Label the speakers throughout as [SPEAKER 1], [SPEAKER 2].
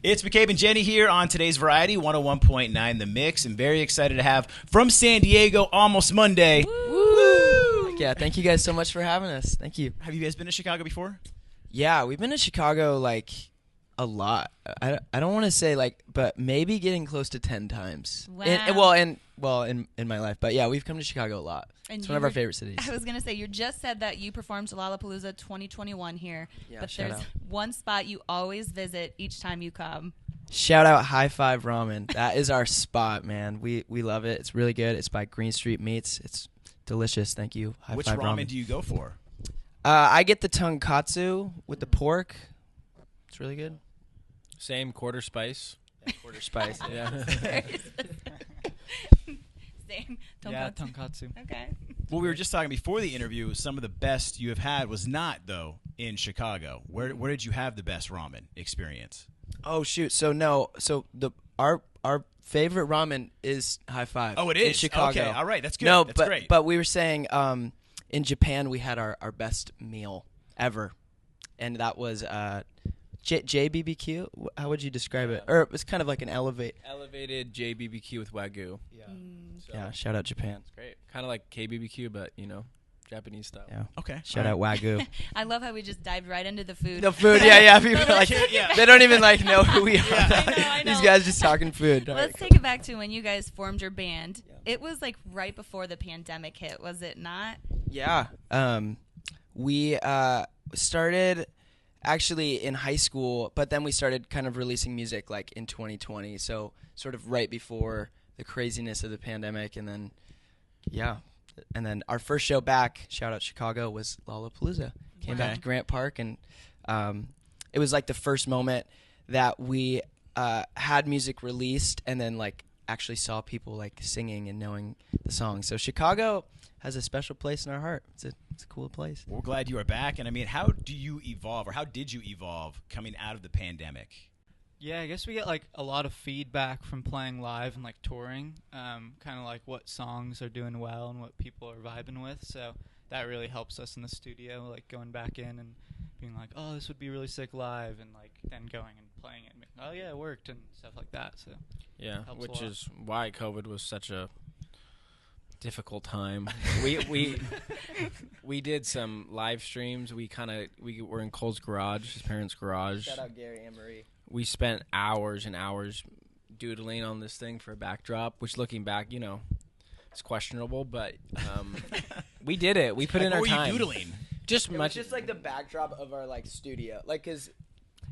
[SPEAKER 1] It's McCabe and Jenny here on today's Variety 101.9 The Mix. I'm very excited to have from San Diego, Almost Monday.
[SPEAKER 2] Woo! Yeah, thank you guys so much for having us. Thank you.
[SPEAKER 1] Have you guys been to Chicago before?
[SPEAKER 2] Yeah, we've been to Chicago like a lot. I don't want to say like, but maybe getting close to 10 times.
[SPEAKER 3] Wow.
[SPEAKER 2] In my life. But yeah, we've come to Chicago a lot.
[SPEAKER 3] And
[SPEAKER 2] it's one of our favorite cities.
[SPEAKER 3] I was going to say, you just said that you performed Lollapalooza 2021 here.
[SPEAKER 2] Yeah,
[SPEAKER 3] but
[SPEAKER 2] shout
[SPEAKER 3] there's
[SPEAKER 2] out.
[SPEAKER 3] one spot you always visit each time you come.
[SPEAKER 2] Shout out High Five Ramen. That is our spot, man. We love it. It's really good. It's by Green Street Meats. It's delicious. Thank you. High
[SPEAKER 1] Which
[SPEAKER 2] Five
[SPEAKER 1] ramen do you go for?
[SPEAKER 2] I get the tonkatsu with the pork. It's really good.
[SPEAKER 4] Same, quarter spice.
[SPEAKER 2] Yeah, quarter spice. Yeah.
[SPEAKER 3] Same.
[SPEAKER 5] Yeah, tonkatsu.
[SPEAKER 3] Okay.
[SPEAKER 1] Well, we were just talking before the interview. Some of the best you have had was not, though, in Chicago. Where did you have the best ramen experience?
[SPEAKER 2] Oh shoot! Our favorite ramen is High Five.
[SPEAKER 1] Oh, it is
[SPEAKER 2] in Chicago.
[SPEAKER 1] Okay, all right, that's good.
[SPEAKER 2] No,
[SPEAKER 1] that's
[SPEAKER 2] but
[SPEAKER 1] great.
[SPEAKER 2] but we were saying in Japan we had our best meal ever, and that was JBBQ. How would you describe it? Or it was kind of like an
[SPEAKER 4] Elevated JBBQ with Wagyu.
[SPEAKER 2] Yeah.
[SPEAKER 4] So
[SPEAKER 2] Yeah. Shout out Japan.
[SPEAKER 4] it's great. Kind of like KBBQ, but, Japanese style.
[SPEAKER 2] Yeah.
[SPEAKER 1] Okay.
[SPEAKER 2] Shout out Wagyu.
[SPEAKER 3] I love how we just dived right into the food.
[SPEAKER 2] The food. Yeah. People are like
[SPEAKER 1] Yeah.
[SPEAKER 2] they don't even like know who we are.
[SPEAKER 3] I know.
[SPEAKER 2] These guys just talking food.
[SPEAKER 3] Let's take it back to when you guys formed your band.
[SPEAKER 2] Yeah.
[SPEAKER 3] It was like right before the pandemic hit, was it not?
[SPEAKER 2] Yeah. We started actually in high school, but then we started kind of releasing music like in 2020. So sort of right before the craziness of the pandemic, and then our first show back, shout out Chicago, was Lollapalooza. Came back to Grant Park, and it was like the first moment that we had music released, and then like actually saw people like singing and knowing the songs. So Chicago has a special place in our heart. It's a cool place.
[SPEAKER 1] We're glad you are back. And I mean, how do you evolve, or how did you evolve coming out of the pandemic?
[SPEAKER 5] Yeah, I guess we get like a lot of feedback from playing live and like touring, kind of like what songs are doing well and what people are vibing with. So that really helps us in the studio, like going back in and being like, oh, this would be really sick live, and like then going and playing it and being, oh yeah, it worked, and stuff like that. So
[SPEAKER 4] Yeah,
[SPEAKER 5] helps a
[SPEAKER 4] which
[SPEAKER 5] lot.
[SPEAKER 4] is why COVID was such a difficult time. We did some live streams. We were in Cole's garage, his parents' garage.
[SPEAKER 2] Shout out Gary and Marie.
[SPEAKER 4] We spent hours and hours doodling on this thing for a backdrop, which looking back, it's questionable, but we did it. We put in our
[SPEAKER 1] What were
[SPEAKER 4] time.
[SPEAKER 1] you doodling?
[SPEAKER 4] Just
[SPEAKER 2] It was
[SPEAKER 4] much.
[SPEAKER 2] just like the backdrop of our like studio, like because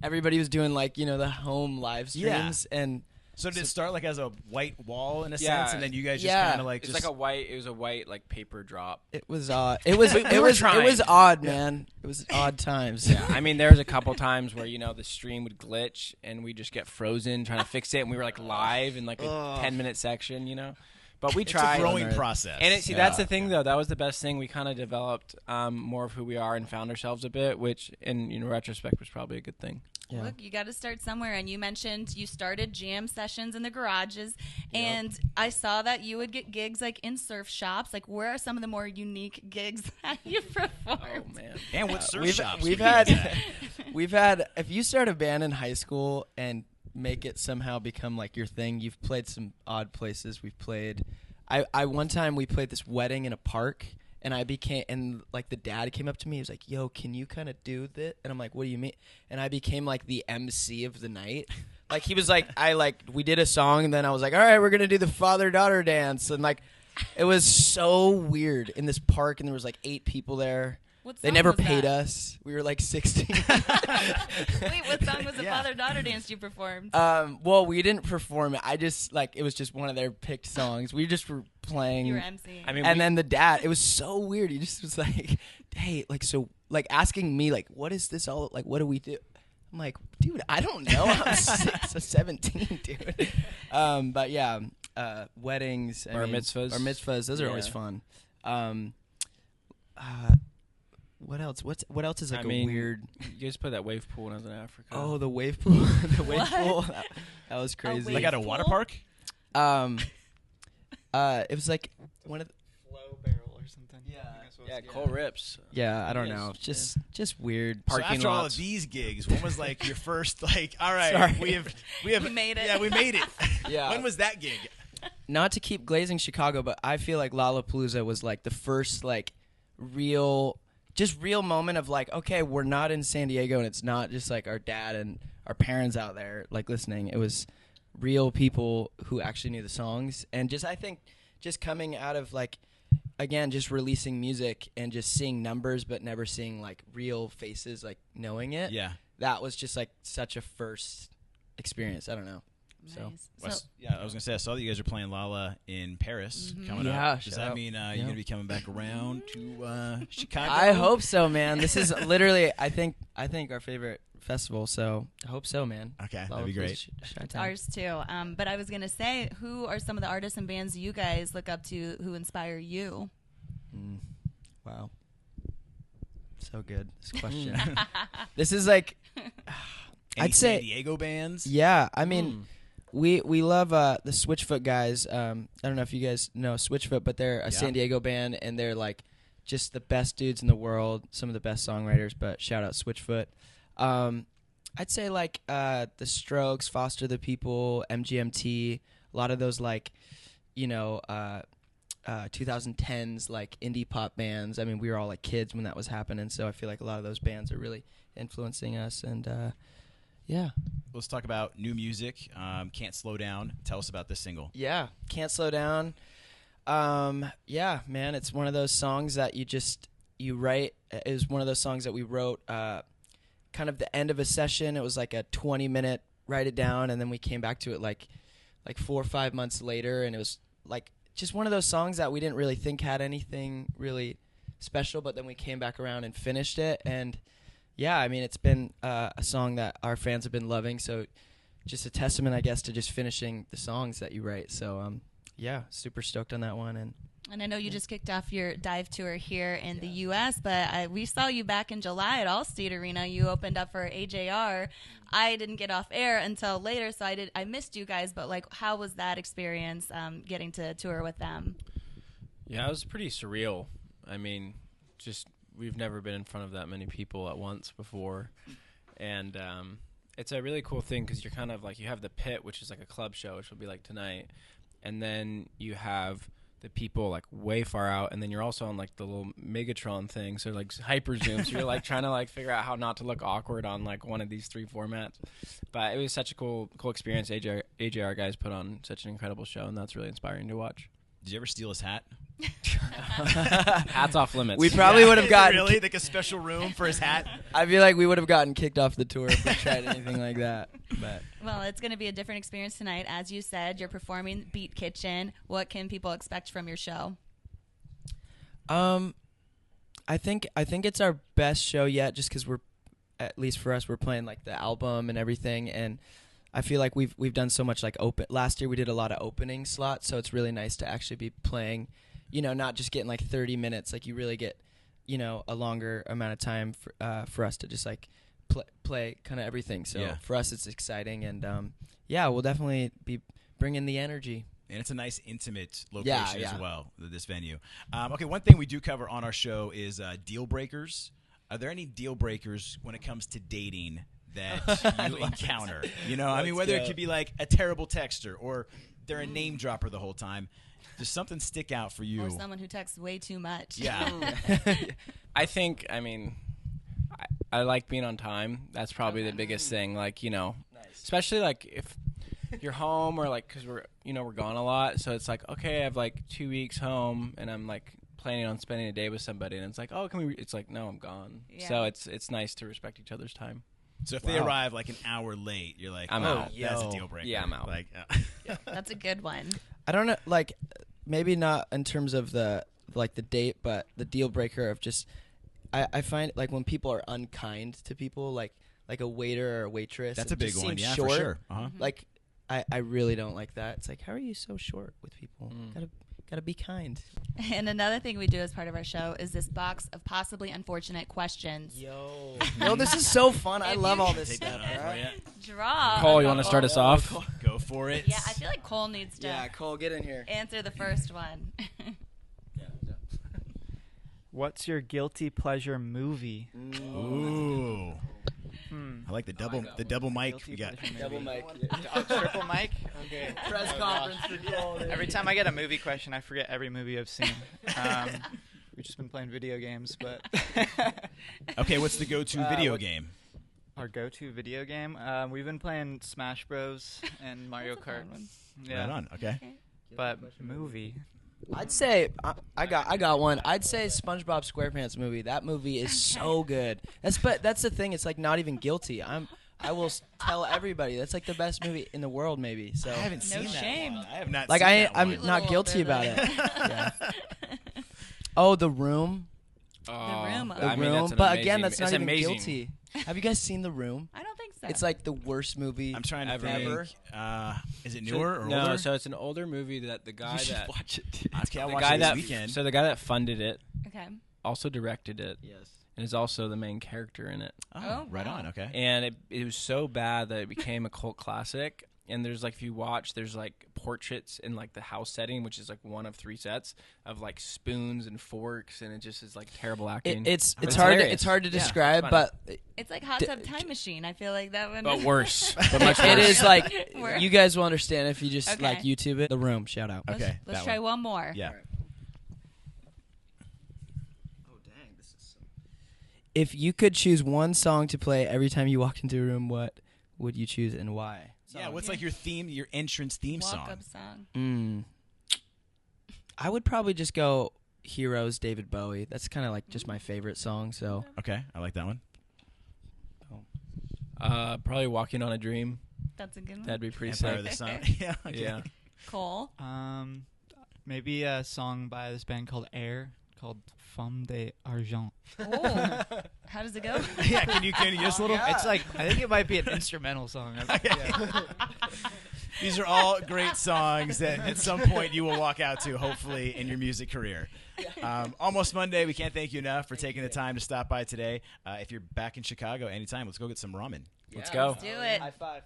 [SPEAKER 2] everybody was doing like the home live streams, and
[SPEAKER 1] So did it start like as a white wall in a
[SPEAKER 4] Yeah.
[SPEAKER 1] sense, and then you guys just
[SPEAKER 2] Yeah.
[SPEAKER 1] kind of like
[SPEAKER 4] It's
[SPEAKER 1] just
[SPEAKER 4] like it was a white like paper drop.
[SPEAKER 2] it was odd. It was
[SPEAKER 4] We
[SPEAKER 2] it
[SPEAKER 4] were
[SPEAKER 2] was
[SPEAKER 4] trying.
[SPEAKER 2] odd, man. It was odd times.
[SPEAKER 4] Yeah, I mean, there was a couple times where the stream would glitch and we just get frozen trying to fix it, and we were like live in like a 10-minute section. But we
[SPEAKER 1] it's
[SPEAKER 4] tried.
[SPEAKER 1] a growing
[SPEAKER 2] on our-
[SPEAKER 1] process.
[SPEAKER 4] And that's the thing, though. That was the best thing. We kind of developed more of who we are and found ourselves a bit, which in retrospect was probably a good thing.
[SPEAKER 2] Yeah.
[SPEAKER 3] Look, you got to start somewhere, and you mentioned you started jam sessions in the garages, and I saw that you would get gigs like in surf shops. Like, where are some of the more unique gigs that you performed?
[SPEAKER 4] Oh man.
[SPEAKER 1] And what surf
[SPEAKER 2] we've
[SPEAKER 1] shops?
[SPEAKER 2] we've
[SPEAKER 1] would you guys
[SPEAKER 2] had
[SPEAKER 1] at?
[SPEAKER 2] we've had if you start a band in high school and make it somehow become like your thing, you've played some odd places. We've played. I one time we played this wedding in a park. And like the dad came up to me. He was like, "Yo, can you kind of do that?" And I'm like, "What do you mean?" And I became like the MC of the night. Like he was like, we did a song, and then I was like, "All right, we're gonna do the father-daughter dance," and like, it was so weird in this park, and there was like 8 people there.
[SPEAKER 3] What
[SPEAKER 2] They
[SPEAKER 3] song
[SPEAKER 2] never
[SPEAKER 3] was
[SPEAKER 2] paid
[SPEAKER 3] that?
[SPEAKER 2] us. We were like 16.
[SPEAKER 3] Wait, what song was the father-daughter dance you performed?
[SPEAKER 2] Well, we didn't perform it. It was just one of their picked songs. We just were playing.
[SPEAKER 3] You were emceeing.
[SPEAKER 4] I mean,
[SPEAKER 2] And then the dad, it was so weird. He just was like, "Hey, like, so, like, asking me, like, what is this all, like, what do we do?" I'm like, "Dude, I don't know. I'm 17, dude." But yeah, weddings,
[SPEAKER 4] Bar mitzvahs.
[SPEAKER 2] Those are always
[SPEAKER 4] Yeah.
[SPEAKER 2] fun. What else? What else is like a weird?
[SPEAKER 4] You guys played that wave pool when I was in Africa.
[SPEAKER 2] Oh, the wave pool. The wave
[SPEAKER 3] What?
[SPEAKER 2] pool. That was crazy.
[SPEAKER 1] Like at a water
[SPEAKER 3] pool?
[SPEAKER 1] park?
[SPEAKER 2] It was like one of the
[SPEAKER 5] Flow barrel or or something.
[SPEAKER 2] Yeah.
[SPEAKER 5] I think that's what
[SPEAKER 4] Yeah,
[SPEAKER 5] it's-
[SPEAKER 4] Cole rips.
[SPEAKER 2] Yeah, I don't
[SPEAKER 4] Yes.
[SPEAKER 2] know. Just weird.
[SPEAKER 1] So
[SPEAKER 4] Parking
[SPEAKER 1] after all of
[SPEAKER 4] lots.
[SPEAKER 1] these gigs, when was like your first like? All right,
[SPEAKER 2] Sorry.
[SPEAKER 1] we have
[SPEAKER 3] We made it.
[SPEAKER 1] Yeah, we made it.
[SPEAKER 2] Yeah.
[SPEAKER 1] When was that gig?
[SPEAKER 2] Not to keep glazing Chicago, but I feel like Lollapalooza was like the first like real moment of like, okay, we're not in San Diego and it's not just like our dad and our parents out there like listening. It was real people who actually knew the songs, and just I think just coming out of like, again, just releasing music and just seeing numbers but never seeing like real faces like knowing it.
[SPEAKER 1] Yeah.
[SPEAKER 2] That was just like such a first experience. I don't know. So
[SPEAKER 3] Nice.
[SPEAKER 1] Yeah, I was gonna say I saw that you guys are playing Lala in Paris coming
[SPEAKER 2] Yeah,
[SPEAKER 1] up. Does
[SPEAKER 2] shout
[SPEAKER 1] that
[SPEAKER 2] out.
[SPEAKER 1] mean
[SPEAKER 2] Yeah.
[SPEAKER 1] you're gonna be coming back around to Chicago?
[SPEAKER 2] I hope so, man. This is literally, I think our favorite festival. So I hope so, man.
[SPEAKER 1] Okay, that'd be great.
[SPEAKER 3] Ours too. But I was gonna say, who are some of the artists and bands you guys look up to who inspire you?
[SPEAKER 2] Wow. So good, this question. This is like,
[SPEAKER 1] Any
[SPEAKER 2] I'd say,
[SPEAKER 1] San Diego bands.
[SPEAKER 2] yeah. I mean, we love the Switchfoot guys. I don't know if you guys know Switchfoot, but they're a San Diego band, and they're like just the best dudes in the world, some of the best songwriters. But shout out Switchfoot. I'd say like the Strokes, Foster the People, MGMT, a lot of those like, 2010s like indie pop bands. I mean, we were all like kids when that was happening, so I feel like a lot of those bands are really influencing us. And yeah.
[SPEAKER 1] Let's talk about new music. Can't Slow Down. Tell us about this single.
[SPEAKER 2] Yeah, Can't Slow Down. Yeah, man, it's one of those songs that you write. It was one of those songs that we wrote kind of the end of a session. It was like a 20-minute write it down, and then we came back to it like 4 or 5 months later, and it was like just one of those songs that we didn't really think had anything really special, but then we came back around and finished it. And yeah, I mean, it's been a song that our fans have been loving, so just a testament, I guess, to just finishing the songs that you write. So yeah, super stoked on that one.
[SPEAKER 3] And I know you just kicked off your dive tour here in the U.S., but we saw you back in July at Allstate Arena. You opened up for AJR. I didn't get off air until later, so I missed you guys. But like, how was that experience getting to tour with them?
[SPEAKER 4] Yeah, it was pretty surreal. I mean, just we've never been in front of that many people at once before, and it's a really cool thing because you're kind of like, you have the pit, which is like a club show, which will be like tonight, and then you have the people like way far out, and then you're also on like the little Megatron thing, so like hyper zoom, so you're like trying to like figure out how not to look awkward on like one of these three formats. But it was such a cool experience. AJR guys put on such an incredible show, and that's really inspiring to watch.
[SPEAKER 1] Did you ever steal his hat?
[SPEAKER 4] Hats off limits.
[SPEAKER 2] We probably would have
[SPEAKER 1] Is it
[SPEAKER 2] gotten
[SPEAKER 1] really like a special room for his hat.
[SPEAKER 2] I feel like we would have gotten kicked off the tour if we tried anything like that. But
[SPEAKER 3] Well, it's going to be a different experience tonight. As you said, you're performing Beat Kitchen. What can people expect from your show?
[SPEAKER 2] I think it's our best show yet, just because we're, at least for us, we're playing like the album and everything, and I feel like we've done so much like open. Last year we did a lot of opening slots, so it's really nice to actually be playing, not just getting like 30 minutes. Like you really get, a longer amount of time for us to just like play kind of everything. So
[SPEAKER 1] Yeah.
[SPEAKER 2] for us it's exciting, and yeah, we'll definitely be bringing the energy.
[SPEAKER 1] And it's a nice, intimate location
[SPEAKER 2] Yeah.
[SPEAKER 1] as well, this venue. Okay, one thing we do cover on our show is deal breakers. Are there any deal breakers when it comes to dating that you encounter? I mean, whether it could be like a terrible texter or they're a name dropper the whole time. Does something stick out for you?
[SPEAKER 3] Or someone who texts way too much?
[SPEAKER 1] Yeah.
[SPEAKER 4] I mean, I like being on time. That's probably the biggest thing. Like, especially like if you're home or like, cause we're gone a lot. So it's like, okay, I have like 2 weeks home and I'm like planning on spending a day with somebody. And it's like, oh, it's like, no, I'm gone.
[SPEAKER 3] Yeah.
[SPEAKER 4] So it's nice to respect each other's time.
[SPEAKER 1] So if they arrive like an hour late, you're like,
[SPEAKER 4] I'm out.
[SPEAKER 1] That's a deal breaker.
[SPEAKER 4] Yeah, I'm out.
[SPEAKER 1] Like,
[SPEAKER 3] That's a good one.
[SPEAKER 2] I don't know, like maybe not in terms of the date, but the deal breaker of just I find like when people are unkind to people, like a waiter or a waitress.
[SPEAKER 1] That's a
[SPEAKER 2] it
[SPEAKER 1] big
[SPEAKER 2] just
[SPEAKER 1] one.
[SPEAKER 2] seems
[SPEAKER 1] Yeah,
[SPEAKER 2] short.
[SPEAKER 1] for sure. Uh-huh.
[SPEAKER 2] Like I really don't like that. It's like, how are you so short with people? Gotta be kind.
[SPEAKER 3] And another thing we do as part of our show is this box of possibly unfortunate questions.
[SPEAKER 2] Yo, this is so fun. I
[SPEAKER 3] If
[SPEAKER 2] love
[SPEAKER 3] you
[SPEAKER 2] all this
[SPEAKER 1] Take
[SPEAKER 2] stuff.
[SPEAKER 1] that off for
[SPEAKER 2] Right?
[SPEAKER 1] you.
[SPEAKER 3] Draw.
[SPEAKER 4] Cole,
[SPEAKER 3] a
[SPEAKER 4] you want to
[SPEAKER 3] couple.
[SPEAKER 4] start us off?
[SPEAKER 1] Go for it.
[SPEAKER 3] Yeah, I feel like Cole needs to
[SPEAKER 2] Yeah, Cole, get in here.
[SPEAKER 3] answer the first one.
[SPEAKER 5] What's your guilty pleasure movie?
[SPEAKER 1] Ooh. I like the double mic
[SPEAKER 5] Guilty
[SPEAKER 1] we got.
[SPEAKER 5] pleasure movie.
[SPEAKER 2] Double mic.
[SPEAKER 5] Triple mic? Okay.
[SPEAKER 2] Press conference for Cole.
[SPEAKER 5] Every time I get a movie question, I forget every movie I've seen. We've just been playing video games, but
[SPEAKER 1] Okay, what's the go-to video
[SPEAKER 5] what-
[SPEAKER 1] game?
[SPEAKER 5] our go-to video game, we've been playing Smash Bros. And Mario
[SPEAKER 3] That's a
[SPEAKER 5] Kart.
[SPEAKER 3] fun one.
[SPEAKER 5] Yeah,
[SPEAKER 1] Right on. Okay.
[SPEAKER 5] but movie.
[SPEAKER 2] I'd say I got one. I'd say SpongeBob SquarePants movie. That movie is so good. That's the thing. It's like not even guilty. I will tell everybody that's like the best movie in the world, maybe. So
[SPEAKER 1] I haven't seen that
[SPEAKER 3] shame.
[SPEAKER 1] one. I have not.
[SPEAKER 2] like
[SPEAKER 1] seen that
[SPEAKER 2] I'm
[SPEAKER 1] one.
[SPEAKER 2] not guilty about it. Yeah. Oh, The Room.
[SPEAKER 3] The Room.
[SPEAKER 2] The
[SPEAKER 4] I mean,
[SPEAKER 2] Room.
[SPEAKER 4] that's an
[SPEAKER 2] But
[SPEAKER 4] amazing-
[SPEAKER 2] again, that's not
[SPEAKER 4] it's
[SPEAKER 2] even
[SPEAKER 4] amazing.
[SPEAKER 2] guilty. Have you guys seen The Room?
[SPEAKER 3] I don't think so.
[SPEAKER 2] It's like the worst movie.
[SPEAKER 1] I'm trying to
[SPEAKER 4] Ever.
[SPEAKER 1] think. Is it newer or
[SPEAKER 4] no,
[SPEAKER 1] older?
[SPEAKER 4] so it's an older movie that the guy
[SPEAKER 2] You should
[SPEAKER 4] that
[SPEAKER 2] watch it.
[SPEAKER 1] Okay, I'll
[SPEAKER 4] the
[SPEAKER 1] watch
[SPEAKER 4] guy
[SPEAKER 1] it this
[SPEAKER 4] that
[SPEAKER 1] weekend.
[SPEAKER 4] so the guy that funded it
[SPEAKER 3] okay.
[SPEAKER 4] also directed it
[SPEAKER 2] Yes.
[SPEAKER 4] and is also the main character in it.
[SPEAKER 1] Oh, right
[SPEAKER 3] wow.
[SPEAKER 1] on. Okay.
[SPEAKER 4] And it was so bad that it became a cult classic. And there's like, if you watch, there's like portraits in like the house setting, which is like one of 3 sets of like spoons and forks, and it just is like terrible acting.
[SPEAKER 2] It's
[SPEAKER 4] But
[SPEAKER 2] hard.
[SPEAKER 4] hilarious.
[SPEAKER 2] It's hard to
[SPEAKER 4] Yeah,
[SPEAKER 2] describe,
[SPEAKER 4] it's
[SPEAKER 2] but
[SPEAKER 3] It's like Hot Tub Time Machine. I feel like that would.
[SPEAKER 4] but worse. But much worse.
[SPEAKER 2] it is like
[SPEAKER 3] Worse.
[SPEAKER 2] you guys will understand if you just
[SPEAKER 3] Okay.
[SPEAKER 2] like YouTube it. The Room. Shout out.
[SPEAKER 1] Okay,
[SPEAKER 3] Let's
[SPEAKER 1] that
[SPEAKER 3] try
[SPEAKER 1] one.
[SPEAKER 3] one more.
[SPEAKER 1] Yeah.
[SPEAKER 2] Oh dang, this is so. If you could choose one song to play every time you walked into a room, what would you choose and why?
[SPEAKER 1] Yeah. What's like your theme, your entrance theme
[SPEAKER 3] Walk
[SPEAKER 1] song?
[SPEAKER 3] up song.
[SPEAKER 2] I would probably just go Heroes, David Bowie. That's kind of like just my favorite song. So
[SPEAKER 1] Okay, I like that one.
[SPEAKER 4] Probably Walking on a Dream.
[SPEAKER 3] That's a good one.
[SPEAKER 4] That'd be pretty
[SPEAKER 1] Empire
[SPEAKER 4] sick.
[SPEAKER 1] of the Sun. Yeah. Okay.
[SPEAKER 4] Yeah.
[SPEAKER 3] Cole.
[SPEAKER 5] Maybe a song by this band called Air called Femme d'Argent.
[SPEAKER 3] Oh. How does it go?
[SPEAKER 1] Yeah. Can you just a little?
[SPEAKER 5] It's like, I think it might be an instrumental song. Yeah.
[SPEAKER 1] These are all great songs that at some point you will walk out to, hopefully, in your music career. Almost Monday. We can't thank you enough for taking the time to stop by today. If you're back in Chicago anytime, let's go get some ramen.
[SPEAKER 4] Let's go.
[SPEAKER 3] Let's do it.
[SPEAKER 2] High five.